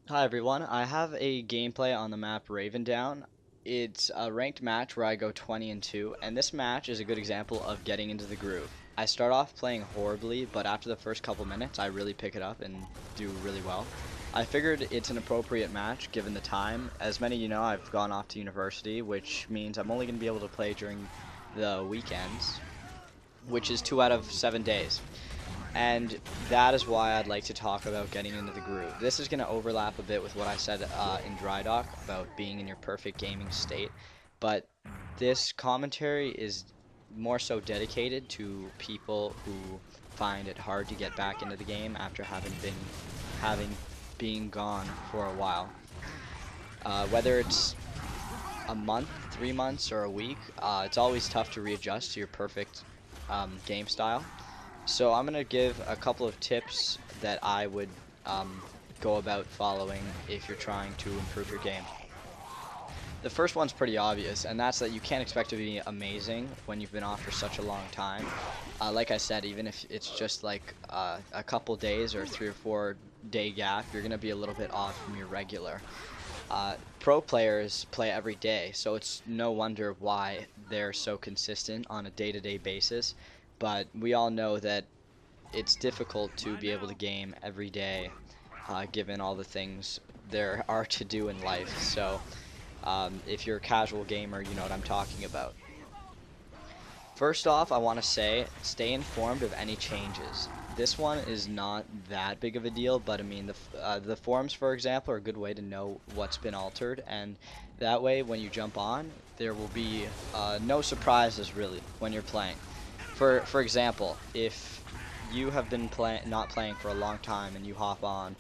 Hi everyone, I have a gameplay on the map Raven Down. It's a ranked match where I go 20 and 2, and this match is a good example of getting into the groove. I start off playing horribly, but after the first couple minutes I really pick it up and do really well. I figured it's an appropriate match given the time. As many of you know, I've gone off to university, which means I'm only going to be able to play during the weekends, which is 2 out of 7 days. And that is why I'd like to talk about getting into the groove. This is going to overlap a bit with what I said in Dry Dock about being in your perfect gaming state, but this commentary is more so dedicated to people who find it hard to get back into the game after having been gone for a while. Whether it's a month, 3 months, or a week, it's always tough to readjust to your perfect game style. So I'm going to give a couple of tips that I would go about following if you're trying to improve your game. The first one's pretty obvious, and that's that you can't expect to be amazing when you've been off for such a long time. Like I said, even if it's just like a couple days or 3 or 4 day gap, you're going to be a little bit off from your regular. Pro players play every day, so it's no wonder why they're so consistent on a day-to-day basis. But we all know that it's difficult to be able to game every day, given all the things there are to do in life. So if you're a casual gamer, you know what I'm talking about. First off, I want to say, stay informed of any changes. This one is not that big of a deal, but I mean, the forums, for example, are a good way to know what's been altered, and that way, when you jump on, there will be no surprises, really, when you're playing. For example, if you have been not playing for a long time and you hop on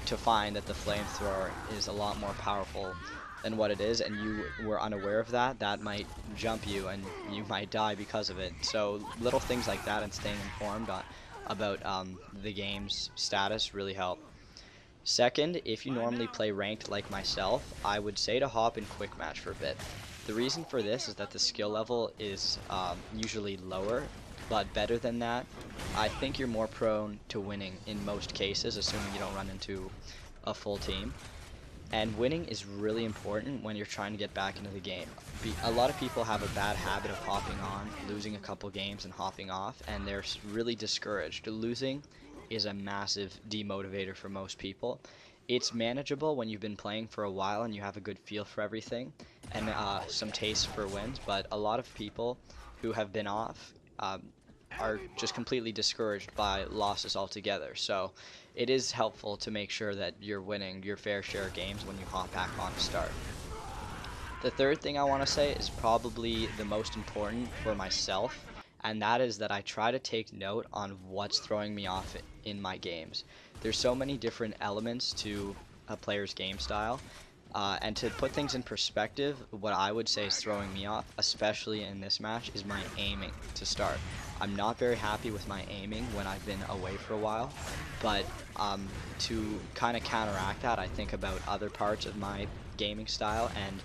to find that the flamethrower is a lot more powerful than what it is, and you were unaware of that, that might jump you and you might die because of it. So little things like that and staying informed about the game's status really help. Second, if you normally play ranked like myself, I would say to hop in quick match for a bit. The reason for this is that the skill level is usually lower, but better than that, I think you're more prone to winning in most cases, assuming you don't run into a full team. And winning is really important when you're trying to get back into the game. A lot of people have a bad habit of hopping on, losing a couple games and hopping off, and they're really discouraged. Losing is a massive demotivator for most people. It's manageable when you've been playing for a while and you have a good feel for everything and some taste for wins, but a lot of people who have been off are just completely discouraged by losses altogether. So it is helpful to make sure that you're winning your fair share of games when you hop back on to start. The third thing I want to say is probably the most important for myself, and that is that I try to take note on what's throwing me off in my games. There's so many different elements to a player's game style, and to put things in perspective, what I would say is throwing me off, especially in this match, is my aiming to start. I'm not very happy with my aiming when I've been away for a while, but to kind of counteract that, I think about other parts of my gaming style, and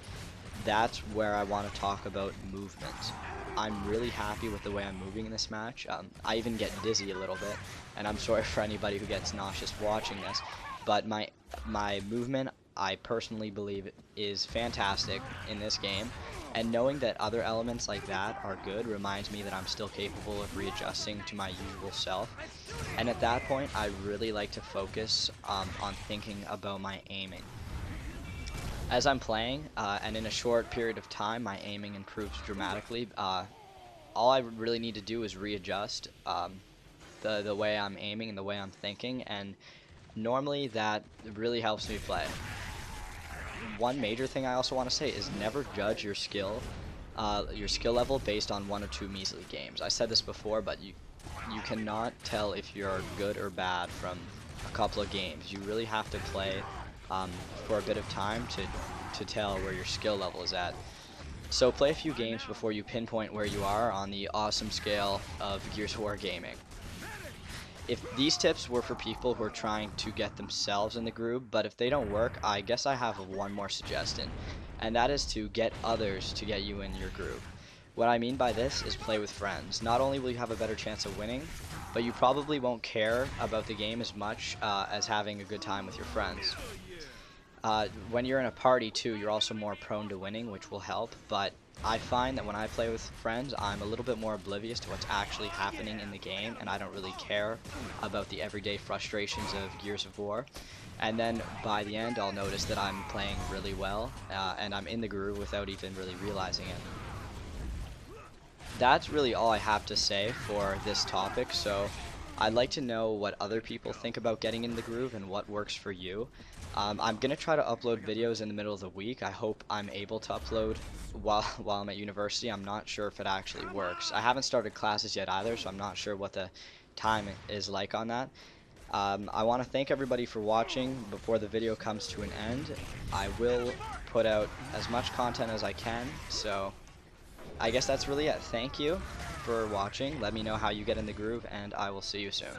that's where I want to talk about movement. I'm really happy with the way I'm moving in this match. I even get dizzy a little bit, and I'm sorry for anybody who gets nauseous watching this, but my movement, I personally believe, is fantastic in this game, and knowing that other elements like that are good reminds me that I'm still capable of readjusting to my usual self. And at that point, I really like to focus on thinking about my aiming. As I'm playing, and in a short period of time, my aiming improves dramatically. All I really need to do is readjust the way I'm aiming and the way I'm thinking, and normally that really helps me play. One major thing I also want to say is never judge your skill level based on 1 or 2 measly games. I said this before, but you cannot tell if you're good or bad from a couple of games. You really have to play for a bit of time to tell where your skill level is at. So play a few games before you pinpoint where you are on the awesome scale of Gears of War gaming. If these tips were for people who are trying to get themselves in the groove, but if they don't work, I guess I have one more suggestion, and that is to get others to get you in your groove. What I mean by this is play with friends. Not only will you have a better chance of winning, but you probably won't care about the game as much as having a good time with your friends. When you're in a party too, you're also more prone to winning, which will help. But I find that when I play with friends, I'm a little bit more oblivious to what's actually happening in the game, and I don't really care about the everyday frustrations of Gears of War. And then by the end, I'll notice that I'm playing really well, and I'm in the groove without even really realizing it. That's really all I have to say for this topic, so I'd like to know what other people think about getting in the groove and what works for you. I'm gonna try to upload videos in the middle of the week. I hope I'm able to upload while I'm at university. I'm not sure if it actually works. I haven't started classes yet either, so I'm not sure what the time is like on that. I want to thank everybody for watching. Before the video comes to an end, I will put out as much content as I can, so I guess that's really it. Thank you for watching. Let me know how you get in the groove, and I will see you soon.